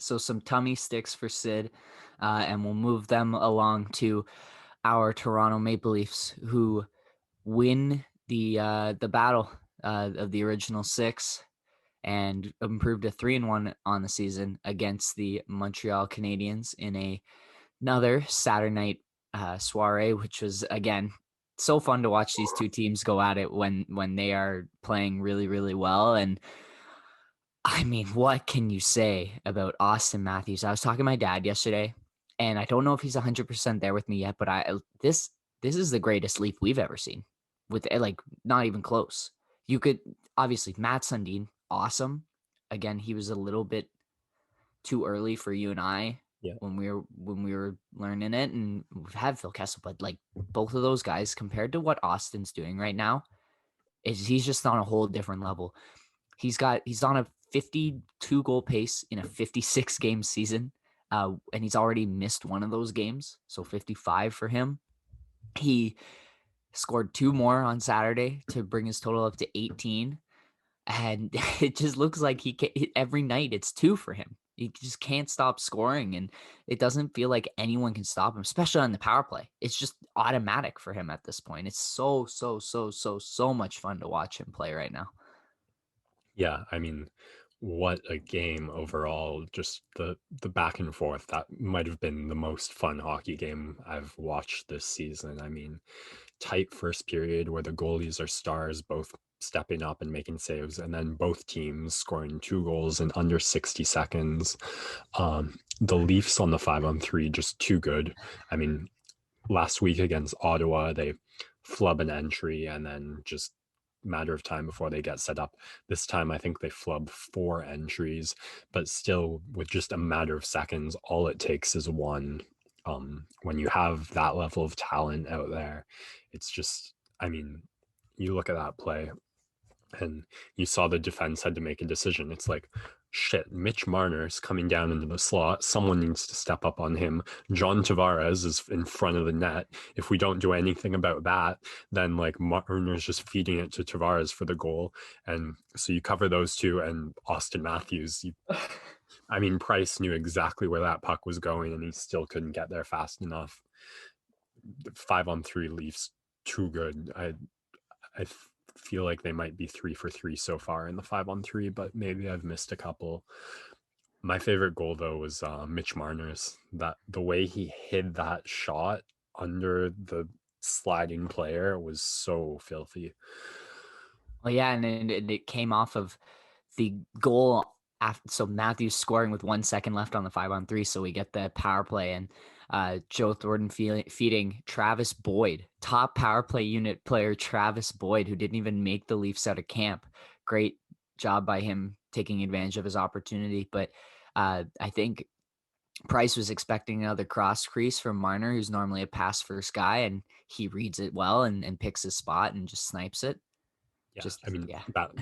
So some tummy sticks for Sid, and we'll move them along to our Toronto Maple Leafs, who win the battle of the original six and improved to 3-1 on the season against the Montreal Canadiens in another Saturday night soiree, which was again so fun to watch these two teams go at it when they are playing really really well. And I mean, what can you say about Austin Matthews? I was talking to my dad yesterday, and I don't know if he's 100% there with me yet, but this is the greatest Leaf we've ever seen, with like not even close. You could obviously Matt Sundin, awesome. Again, he was a little bit too early for you and I Yeah. when we were learning it, and we've had Phil Kessel, but like both of those guys compared to what Austin's doing right now, is he's just on a whole different level. He's on a 52 goal pace in a 56 game season, and he's already missed one of those games, so 55 for him. He scored two more on Saturday to bring his total up to 18, and it just looks like every night it's two for him. He just can't stop scoring, and it doesn't feel like anyone can stop him, especially on the power play. It's just automatic for him at this point. It's so much fun to watch him play right now. Yeah, I mean, what a game overall. Just the back and forth. That might have been the most fun hockey game I've watched this season. I mean, tight first period where the goalies are stars, both stepping up and making saves, and then both teams scoring two goals in under 60 seconds. The Leafs on the 5-on-3 just too good. I mean, last week against Ottawa, they flub an entry and then just matter of time before they get set up. This time, I think they flub four entries, but still, with just a matter of seconds, all it takes is one. When you have that level of talent out there, it's just, I mean, you look at that play and you saw the defense had to make a decision. It's like, shit, Mitch Marner's coming down into the slot. Someone needs to step up on him. John Tavares is in front of the net. If we don't do anything about that, then like Marner's just feeding it to Tavares for the goal. And so you cover those two, and Austin Matthews, I mean, Price knew exactly where that puck was going, and he still couldn't get there fast enough. 5-on-3 Leafs, too good. I feel like they might be 3 for 3 so far in the 5-on-3, but maybe I've missed a couple. My favorite goal though was Mitch Marner's. That the way he hid that shot under the sliding player was so filthy. Well, yeah, and it came off of the goal after, so Matthews scoring with 1 second left on the 5-on-3, so we get the power play, and Joe Thornton feeding Travis Boyd, top power play unit player Travis Boyd, who didn't even make the Leafs out of camp. Great job by him taking advantage of his opportunity, but I think Price was expecting another cross crease from Marner, who's normally a pass first guy, and he reads it well and picks his spot and just snipes it. Yeah, Just I mean yeah. that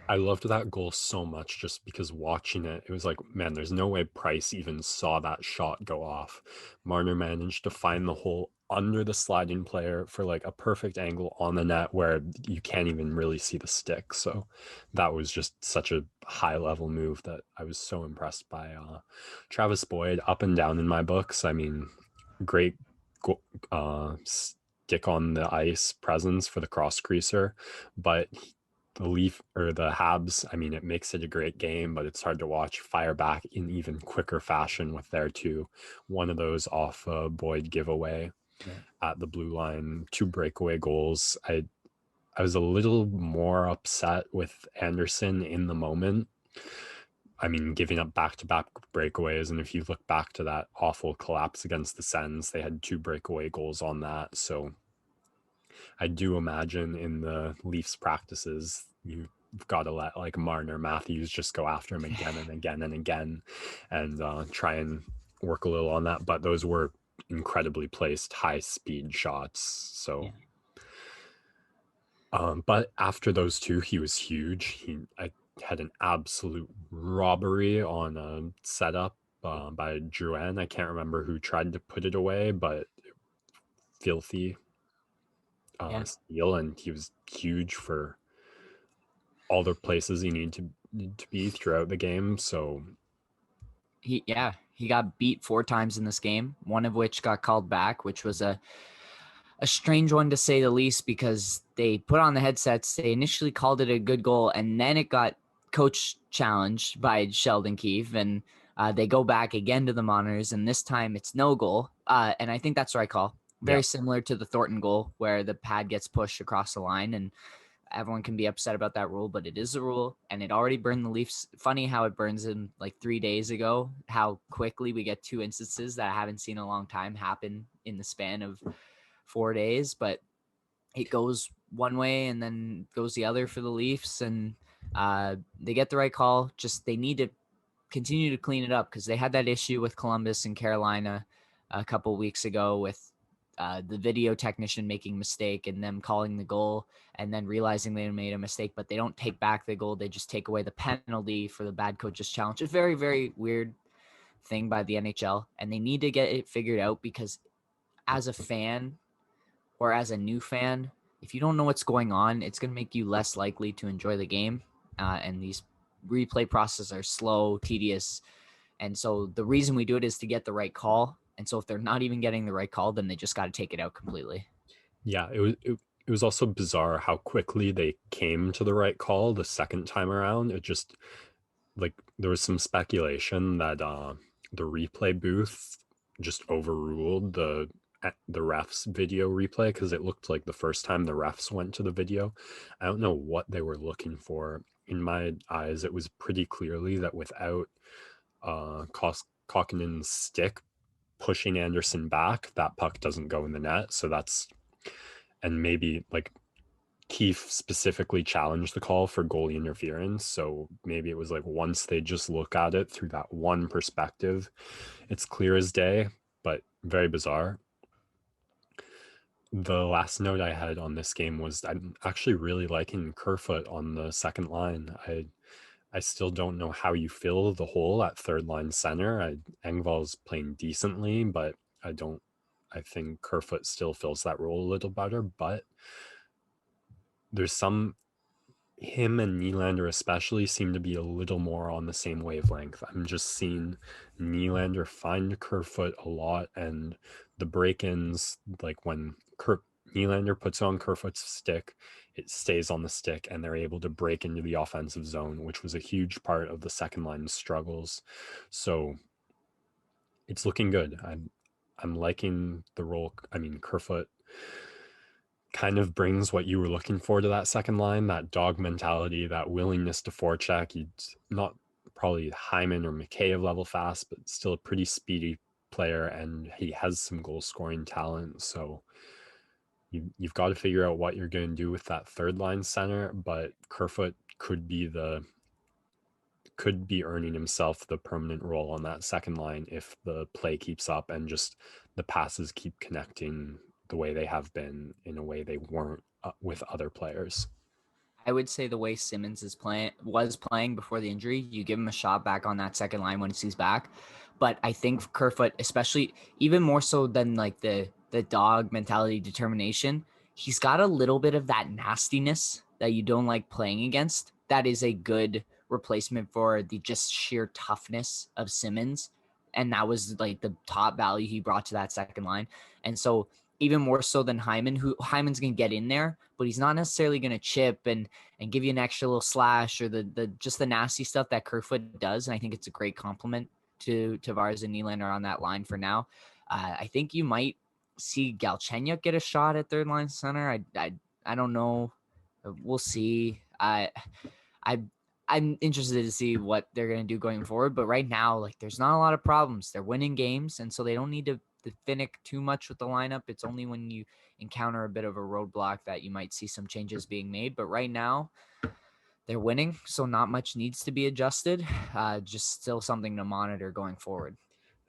I loved that goal so much just because watching it, it was like, man, there's no way Price even saw that shot go off. Marner managed to find the hole under the sliding player for like a perfect angle on the net where you can't even really see the stick. So that was just such a high level move that I was so impressed by. Travis Boyd, up and down in my books. I mean, great stick on the ice presence for the cross creaser, but the Leaf or the Habs, I mean, it makes it a great game, but it's hard to watch fire back in even quicker fashion with their two. One of those off a Boyd giveaway Yeah. at the blue line, two breakaway goals. I was a little more upset with Anderson in the moment. I mean, giving up back-to-back breakaways, and if you look back to that awful collapse against the Sens, they had two breakaway goals on that. So I do imagine in the Leafs practices, you've got to let like Marner Matthews just go after him again and again and again, and try and work a little on that. But those were incredibly placed high speed shots. So, Yeah. but after those two, he was huge. I had an absolute robbery on a setup by Drouin. I can't remember who tried to put it away, but filthy Yeah. steal, and he was huge for all the places you need to be throughout the game. So He got beat 4 times in this game, one of which got called back, which was a strange one to say the least, because they put on the headsets. They initially called it a good goal, and then it got coach challenged by Sheldon Keefe, and they go back again to the monitors, and this time it's no goal. And I think that's the right call. Yeah. Very similar to the Thornton goal, where the pad gets pushed across the line, and everyone can be upset about that rule, but it is a rule, and it already burned the Leafs. Funny how it burns in like 3 days ago, how quickly we get 2 instances that I haven't seen in a long time happen in the span of 4 days, but it goes one way and then goes the other for the Leafs, and they get the right call. Just they need to continue to clean it up, because they had that issue with Columbus and Carolina a couple weeks ago with the video technician making a mistake and them calling the goal and then realizing they made a mistake, but they don't take back the goal. They just take away the penalty for the bad coach's challenge. It's a very, very weird thing by the NHL, and they need to get it figured out, because as a fan or as a new fan, if you don't know what's going on, it's going to make you less likely to enjoy the game. And these replay processes are slow, tedious. And so the reason we do it is to get the right call. And so if they're not even getting the right call, then they just got to take it out completely. Yeah, it was also bizarre how quickly they came to the right call the second time around. It just, like, there was some speculation that the replay booth just overruled the refs video replay, because it looked like the first time the refs went to the video. I don't know what they were looking for. In my eyes, it was pretty clearly that without Kokkinen's stick pushing Anderson back, that puck doesn't go in the net. So that's, and maybe like Keefe specifically challenged the call for goalie interference. So maybe it was like, once they just look at it through that one perspective, it's clear as day, but very bizarre. The last note I had on this game was I'm actually really liking Kerfoot on the second line. I still don't know how you fill the hole at third line center. Engvall's playing decently, but I think Kerfoot still fills that role a little better, but there's him and Nylander especially seem to be a little more on the same wavelength. I'm just seeing Nylander find Kerfoot a lot, and the break-ins, like when Nylander puts on Kerfoot's stick, it stays on the stick, and they're able to break into the offensive zone, which was a huge part of the second line's struggles. So it's looking good. I'm liking the role. I mean, Kerfoot kind of brings what you were looking for to that second line, that dog mentality, that willingness to forecheck. He's not probably Hyman or Mikheyev level fast, but still a pretty speedy player, and he has some goal scoring talent. So you've got to figure out what you're going to do with that third line center, but Kerfoot could be earning himself the permanent role on that second line if the play keeps up and just the passes keep connecting the way they have been, in a way they weren't with other players. I would say the way Simmons was playing before the injury, you give him a shot back on that second line when he's back. But I think Kerfoot, especially even more so than like the dog mentality determination, he's got a little bit of that nastiness that you don't like playing against. That is a good replacement for the just sheer toughness of Simmons. And that was like the top value he brought to that second line. And so even more so than Hyman, who Hyman's going to get in there, but he's not necessarily going to chip and give you an extra little slash or the just the nasty stuff that Kerfoot does. And I think it's a great compliment to Tavares and Nylander on that line for now. I think you might see Galchenyuk get a shot at third line center. I don't know. We'll see. I'm interested to see what they're going to do going forward. But right now, like, there's not a lot of problems. They're winning games, and so they don't need to finick too much with the lineup. It's only when you encounter a bit of a roadblock that you might see some changes being made. But right now, they're winning, so not much needs to be adjusted. Just still something to monitor going forward.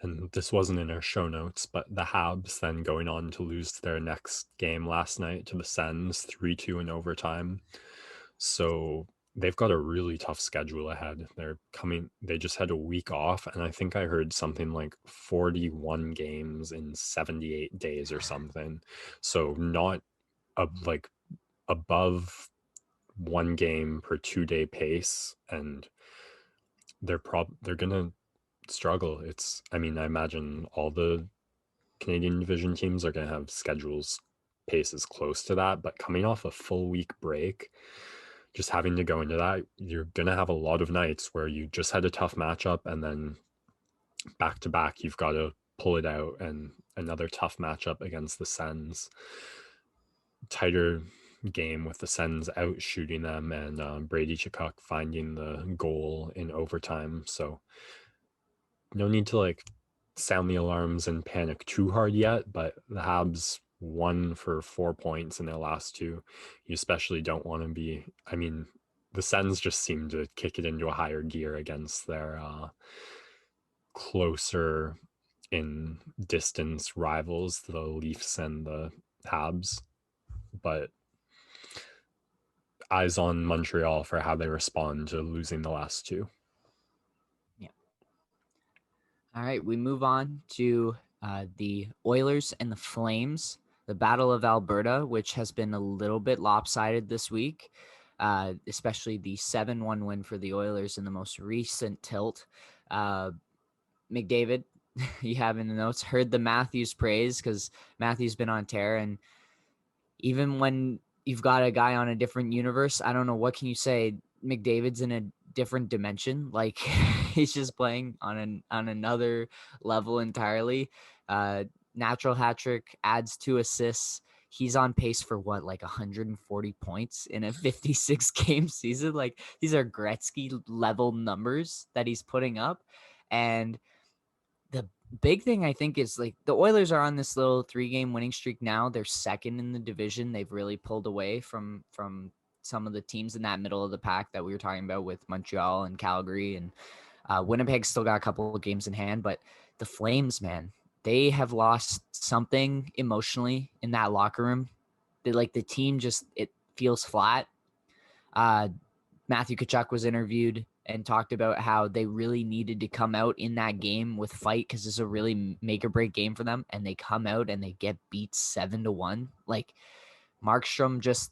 And this wasn't in our show notes, but the Habs then going on to lose their next game last night to the Sens 3-2 in overtime. So they've got a really tough schedule ahead. They just had a week off, and I think I heard something like 41 games in 78 days or something. So not like above one game per 2-day pace, and they're gonna struggle. I mean, I imagine all the Canadian division teams are going to have schedules paces close to that, but coming off a full week break, just having to go into that, you're going to have a lot of nights where you just had a tough matchup and then back to back, you've got to pull it out, and another tough matchup against the Sens. Tighter game with the Sens out shooting them, and Brady Tkachuk finding the goal in overtime. So no need to like sound the alarms and panic too hard yet, but the Habs won for 4 points in their last two. You especially don't want to be, I mean, the Sens just seem to kick it into a higher gear against their closer in distance rivals, the Leafs and the Habs. But eyes on Montreal for how they respond to losing the last two. Yeah. All right, we move on to the Oilers and the Flames, the Battle of Alberta, which has been a little bit lopsided this week, especially the 7-1 win for the Oilers in the most recent tilt. McDavid, you have in the notes, heard the Matthews praise because Matthews been on tear, and even when you've got a guy on a different universe, I don't know, what can you say? McDavid's in a different dimension. Like he's just playing on another level entirely. Natural hat trick, adds 2 assists. He's on pace for what, like 140 points in a 56 game season. Like these are Gretzky level numbers that he's putting up. And the big thing I think is like the Oilers are on this little 3-game winning streak now. They're second in the division. They've really pulled away from some of the teams in that middle of the pack that we were talking about with Montreal and Calgary, and Winnipeg still got a couple of games in hand. But the Flames, man, they have lost something emotionally in that locker room. The team just, it feels flat. Matthew Tkachuk was interviewed and talked about how they really needed to come out in that game with fight because it's a really make or break game for them. And they come out and they get beat 7-1. Like Markstrom just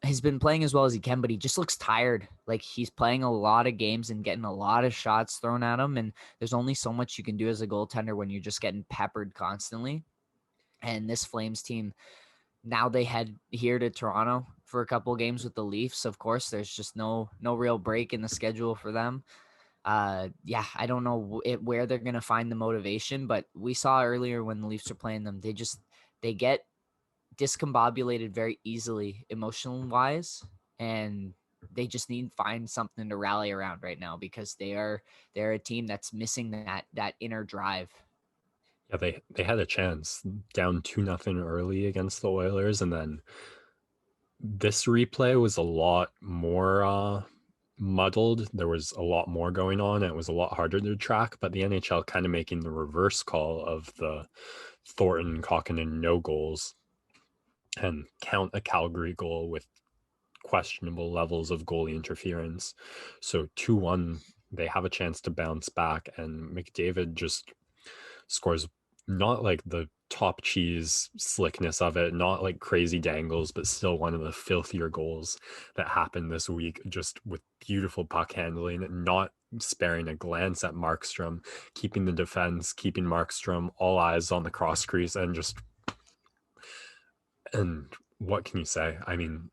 has been playing as well as he can, but he just looks tired. Like he's playing a lot of games and getting a lot of shots thrown at him. And there's only so much you can do as a goaltender when you're just getting peppered constantly. And this Flames team, now they head here to Toronto for a couple of games with the Leafs. Of course, there's just no real break in the schedule for them. Yeah, I don't know where they're going to find the motivation, but we saw earlier when the Leafs are playing them, they get discombobulated very easily emotional wise, and they just need to find something to rally around right now because they're a team that's missing that inner drive. Yeah, they had a chance down 2-0 early against the Oilers, and then this replay was a lot more muddled. There was a lot more going on, and it was a lot harder to track, but the NHL kind of making the reverse call of the Thornton Kokkinen no goals and count a Calgary goal with questionable levels of goalie interference. So 2-1, they have a chance to bounce back, and McDavid just scores not like the top cheese slickness of it, not like crazy dangles, but still one of the filthier goals that happened this week, just with beautiful puck handling, not sparing a glance at Markstrom, keeping the defense, keeping Markstrom, all eyes on the cross crease, and what can you say? I mean,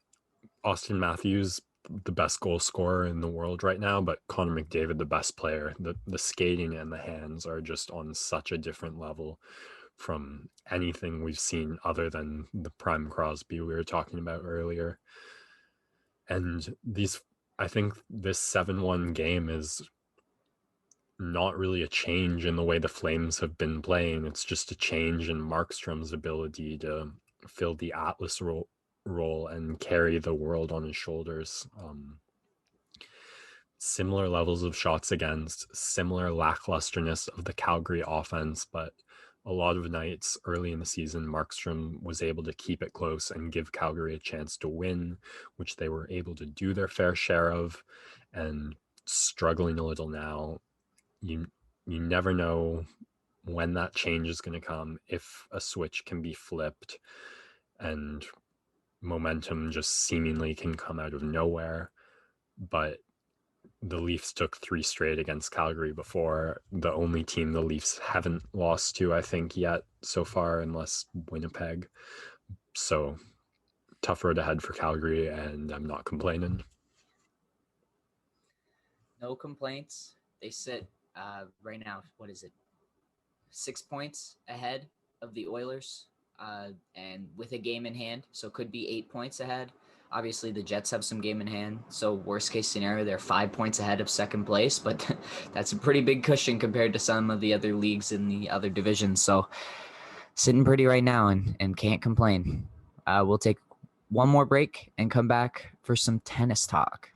Austin Matthews, the best goal scorer in the world right now, but Connor McDavid, the best player. The skating and the hands are just on such a different level from anything we've seen other than the prime Crosby we were talking about earlier. And I think this 7-1 game is not really a change in the way the Flames have been playing. It's just a change in Markstrom's ability to fill the Atlas role and carry the world on his shoulders. Similar levels of shots against, similar lacklusterness of the Calgary offense, but a lot of nights early in the season, Markstrom was able to keep it close and give Calgary a chance to win, which they were able to do their fair share of, and struggling a little now. You never know when that change is going to come, if a switch can be flipped, and momentum just seemingly can come out of nowhere. But the Leafs took 3 straight against Calgary before. The only team the Leafs haven't lost to, I think, yet so far, unless Winnipeg. So tough road ahead for Calgary, and I'm not complaining. No complaints. They sit right now. What is it? 6 points ahead of the Oilers, and with a game in hand, so could be 8 points ahead. Obviously, the Jets have some game in hand, so worst case scenario, they're 5 points ahead of second place, but that's a pretty big cushion compared to some of the other leagues in the other divisions. So sitting pretty right now and can't complain. We'll take one more break and come back for some tennis talk.